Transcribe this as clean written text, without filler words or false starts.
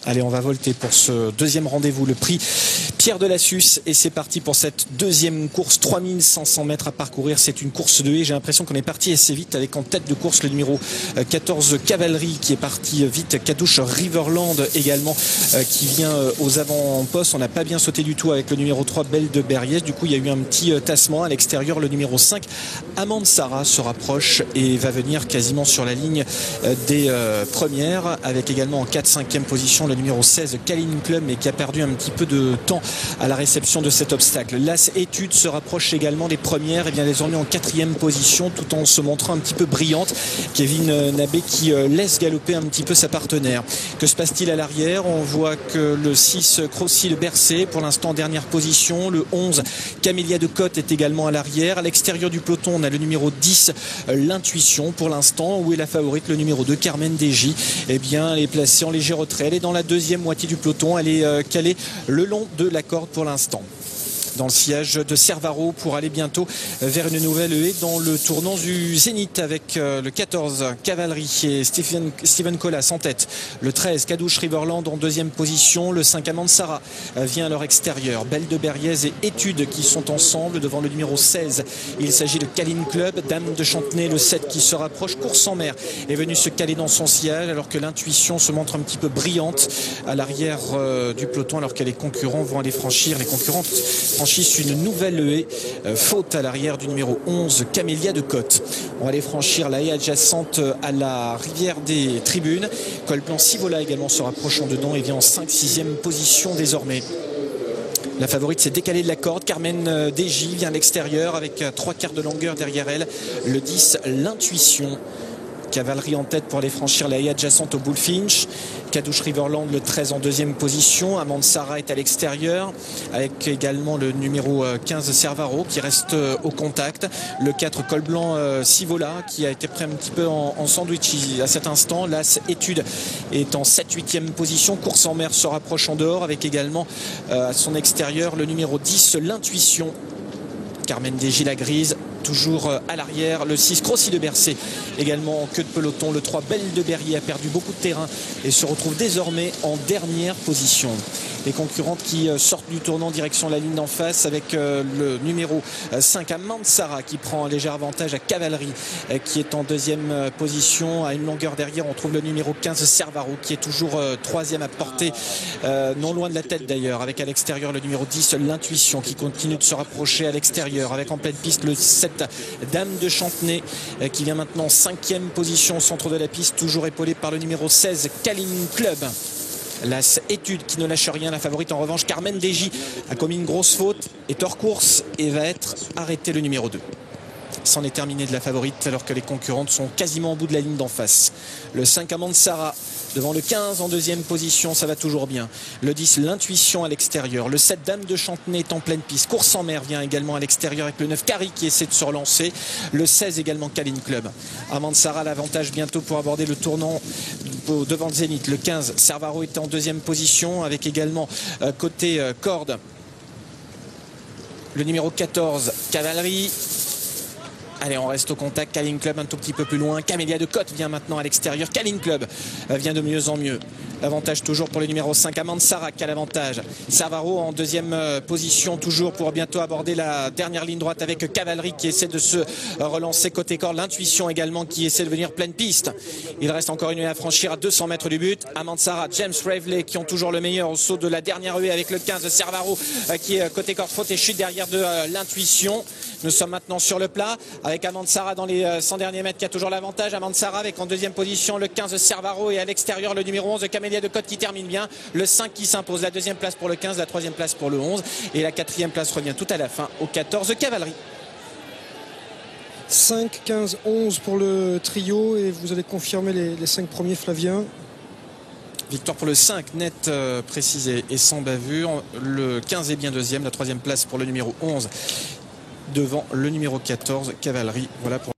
Allez, on va volter pour ce deuxième rendez-vous, le prix Pierre de Lassus. Et c'est parti pour cette deuxième course, 3500 mètres à parcourir. C'est une course de haie. J'ai l'impression qu'on est parti assez vite avec en tête de course le numéro 14 Cavalerie qui est parti vite. Cadouche Riverland également qui vient aux avant-postes. On n'a pas bien sauté du tout avec le numéro 3 Belle de Berriès. Du coup, il y a eu un petit tassement à l'extérieur. Le numéro 5 Amande Sarah se rapproche et va venir quasiment sur la ligne des premières, avec également en 4-5e position le numéro 16 Kaline Club, mais qui a perdu un petit peu de temps à la réception de cet obstacle. Las Étude se rapproche également des premières et vient désormais en 4e position tout en se montrant un petit peu brillante. Kevin Nabé qui laisse galoper un petit peu sa partenaire. Que se passe-t-il à l'arrière? On voit que le 6 Crossy le Bercé pour l'instant en dernière position. Le 11 Camélia de Côte est également à l'arrière. À l'extérieur du peloton, on a le numéro 10 l'Intuition pour l'instant. Où est la favorite? Le numéro 2 Carmen Deji. Eh bien, elle est placée en léger retrait. Elle est dans la deuxième moitié du peloton. Elle est calée le long de la corde pour l'instant, dans le sillage de Cervaro pour aller bientôt vers une nouvelle haie dans le tournant du Zénith avec le 14 Cavalerie et Steven Collas en tête. Le 13 Cadouche Riverland en deuxième position. Le 5 Amande Sarah vient à leur extérieur. Belle de Berriès et Étude qui sont ensemble devant le numéro 16. Il s'agit de Kaline Club. Dame de Chantenay, le 7 qui se rapproche. Course en mer est venu se caler dans son sillage alors que l'Intuition se montre un petit peu brillante à l'arrière du peloton alors que les concurrents vont aller franchir. Les concurrentes franchissent une nouvelle haie, faute à l'arrière du numéro 11 Camélia de Côte. On va aller franchir la haie adjacente à la rivière des Tribunes. Colplan Sivola également se rapprochant dedans et vient en 5-6e position désormais. La favorite s'est décalée de la corde. Carmen Deji vient à l'extérieur avec 3/4 de longueur derrière elle. Le 10 l'Intuition. Cavalerie en tête pour aller franchir la haie adjacente au Bullfinch. Cadouche Riverland le 13 en deuxième position. Amande Sarah est à l'extérieur avec également le numéro 15 Cervaro qui reste au contact. Le 4 Col Blanc Sivola qui a été pris un petit peu en sandwich à cet instant. Las Étude est en 7-8e position. Course en mer se rapproche en dehors avec également à son extérieur le numéro 10 l'Intuition. Carmen Deji la grise. Toujours à l'arrière, le 6 Crossy de Bercé également en queue de peloton. Le 3 Belle de Berriès a perdu beaucoup de terrain et se retrouve désormais en dernière position. Les concurrentes qui sortent du tournant direction la ligne d'en face avec le numéro 5 Amande Sarah qui prend un léger avantage à Cavalerie qui est en deuxième position. À une longueur derrière, on trouve le numéro 15 Cervaro qui est toujours troisième à portée, non loin de la tête d'ailleurs, avec à l'extérieur le numéro 10 l'Intuition qui continue de se rapprocher à l'extérieur avec en pleine piste le 7 Dame de Chantenay qui vient maintenant en 5e position au centre de la piste, toujours épaulé par le numéro 16 Kaline Club. Las Étude qui ne lâche rien. La favorite en revanche Carmen Deji a commis une grosse faute, est hors course et va être arrêté le numéro 2. C'en est terminé de la favorite alors que les concurrentes sont quasiment au bout de la ligne d'en face. Le 5 Amande Sarah devant le 15 en deuxième position, ça va toujours bien. Le 10 l'Intuition à l'extérieur. Le 7 Dame de Chantenay est en pleine piste. Course en mer vient également à l'extérieur avec le 9 Carrie qui essaie de se relancer. Le 16 également Kaline Club. Amande Sarah l'avantage bientôt pour aborder le tournant devant le Zénith. Le 15 Cervaro est en deuxième position avec également côté corde le numéro 14 Cavalerie. Allez, on reste au contact. Kaline Club un tout petit peu plus loin. Camélia de Côte vient maintenant à l'extérieur. Kaline Club vient de mieux en mieux. L'avantage toujours pour le numéro 5 Amande Sarah qui a l'avantage. Cervaro en deuxième position toujours pour bientôt aborder la dernière ligne droite avec Cavalerie qui essaie de se relancer côté corde. L'Intuition également qui essaie de venir pleine piste. Il reste encore une haie à franchir à 200 mètres du but. Amande Sarah, James Raveley qui ont toujours le meilleur au saut de la dernière haie avec le 15 Cervaro qui est côté corde faute et chute derrière de l'Intuition. Nous sommes maintenant sur le plat avec Amande Sarah dans les 100 derniers mètres qui a toujours l'avantage. Amande Sarah avec en deuxième position le 15 Cervaro et à l'extérieur le numéro 11 Camélia de Côte qui termine bien. Le 5 qui s'impose. La deuxième place pour le 15, la troisième place pour le 11 et la quatrième place revient tout à la fin au 14 Cavalerie. 5, 15, 11 pour le trio et vous allez confirmer les 5 premiers Flavien. Victoire pour le 5 net précisé et sans bavure. Le 15 est bien deuxième. La troisième place pour le numéro 11 devant le numéro 14 Cavalerie. Voilà pour